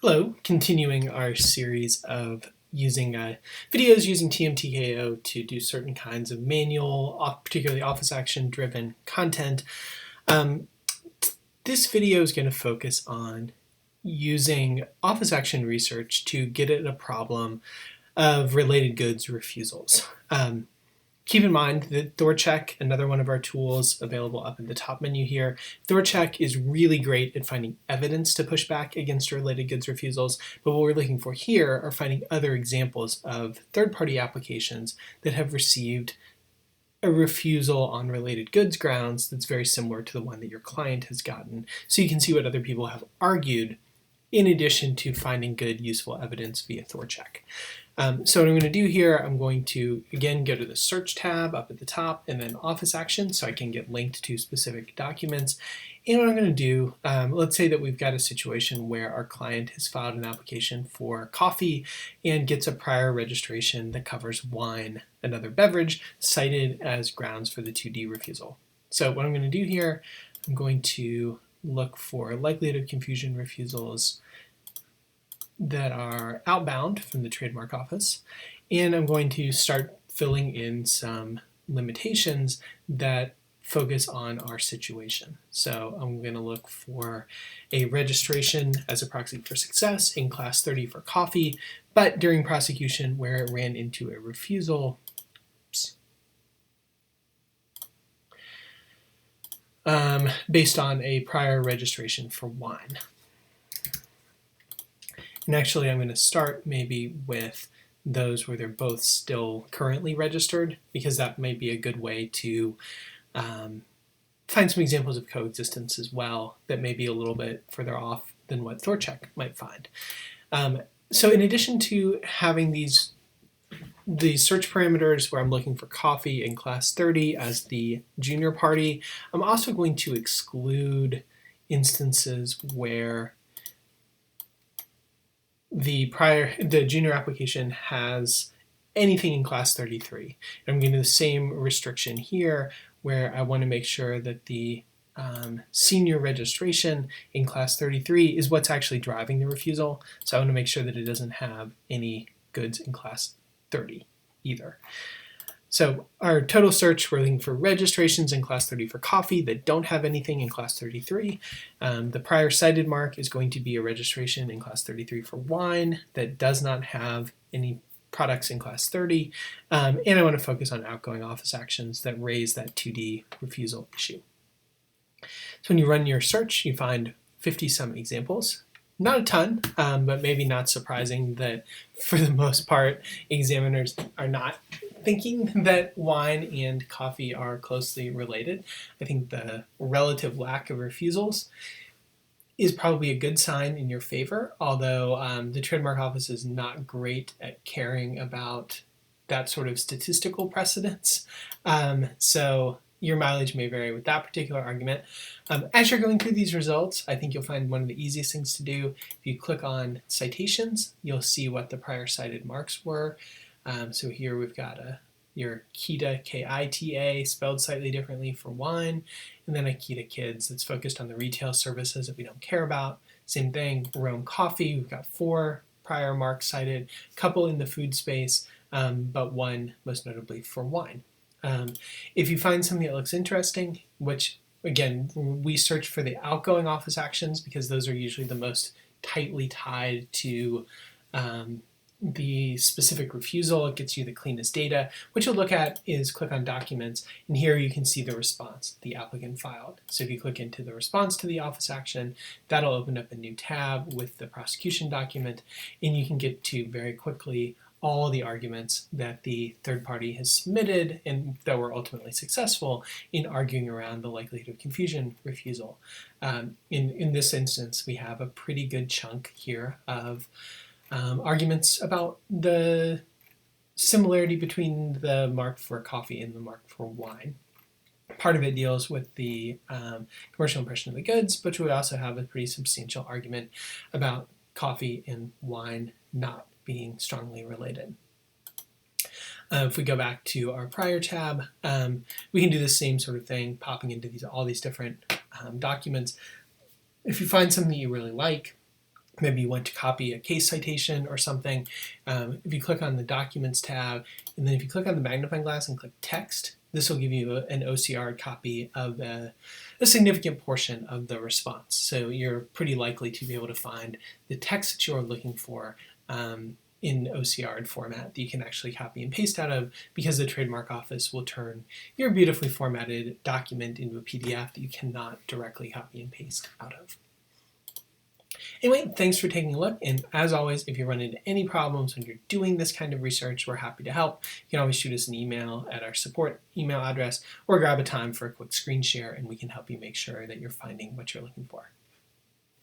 Hello, continuing our series of using videos using TKO to do certain kinds of manual, particularly office action driven content. This video is going to focus on using office action research to get at a problem of related goods refusals. Keep in mind that ThorCheck, another one of our tools available up in the top menu here, ThorCheck is really great at finding evidence to push back against related goods refusals, but what we're looking for here are finding other examples of third-party applications that have received a refusal on related goods grounds that's very similar to the one that your client has gotten, so you can see what other people have argued in addition to finding good, useful evidence via ThorCheck. So what I'm going to do here, I'm going to, again, go to the Search tab up at the top and then Office Action so I can get linked to specific documents. And what I'm going to do, let's say that we've got a situation where our client has filed an application for coffee and gets a prior registration that covers wine, another beverage, cited as grounds for the 2D refusal. So what I'm going to do here, I'm going to look for likelihood of confusion refusals that are outbound from the trademark office, and I'm going to start filling in some limitations that focus on our situation. So I'm going to look for a registration as a proxy for success in class 30 for coffee, but during prosecution where it ran into a refusal based on a prior registration for wine. And actually, I'm going to start maybe with those where they're both still currently registered, because that might be a good way to find some examples of coexistence as well that may be a little bit further off than what ThorCheck might find. So in addition to having these search parameters where I'm looking for coffee in class 30 as the junior party, I'm also going to exclude instances where the junior application has anything in class 33. And I'm going to do the same restriction here where I want to make sure that the senior registration in class 33 is what's actually driving the refusal. So I want to make sure that it doesn't have any goods in class 30 either. So our total search, we're looking for registrations in class 30 for coffee that don't have anything in class 33. The prior cited mark is going to be a registration in class 33 for wine that does not have any products in class 30. And I want to focus on outgoing office actions that raise that 2D refusal issue. So when you run your search, you find 50-some examples. Not a ton, but maybe not surprising that for the most part, examiners are not thinking that wine and coffee are closely related. I think the relative lack of refusals is probably a good sign in your favor, although the trademark office is not great at caring about that sort of statistical precedence. So your mileage may vary with that particular argument. As you're going through these results, I think you'll find one of the easiest things to do. If you click on citations, you'll see what the prior cited marks were. So here we've got your Kita, K-I-T-A, spelled slightly differently for wine, and then a Kita Kids that's focused on the retail services that we don't care about. Same thing, Rome Coffee, we've got 4 prior marks cited, a couple in the food space, but one most notably for wine. If you find something that looks interesting, which again, we search for the outgoing office actions because those are usually the most tightly tied to the specific refusal. It gets you the cleanest data. What you'll look at is click on documents, and here you can see the response the applicant filed. So if you click into the response to the office action, that'll open up a new tab with the prosecution document, and you can get to very quickly all the arguments that the third party has submitted and that were ultimately successful in arguing around the likelihood of confusion refusal. In this instance, we have a pretty good chunk here of arguments about the similarity between the mark for coffee and the mark for wine. Part of it deals with the commercial impression of the goods, but we also have a pretty substantial argument about coffee and wine not being strongly related. If we go back to our prior tab, we can do the same sort of thing, popping into all these different documents. If you find something you really like, maybe you want to copy a case citation or something. If you click on the Documents tab, and then if you click on the magnifying glass and click Text, this will give you an OCR copy of a significant portion of the response. So you're pretty likely to be able to find the text that you're looking for in OCR format that you can actually copy and paste out of, because the Trademark Office will turn your beautifully formatted document into a PDF that you cannot directly copy and paste out of. Anyway, thanks for taking a look, and as always, if you run into any problems when you're doing this kind of research, we're happy to help. You can always shoot us an email at our support email address, or grab a time for a quick screen share, and we can help you make sure that you're finding what you're looking for.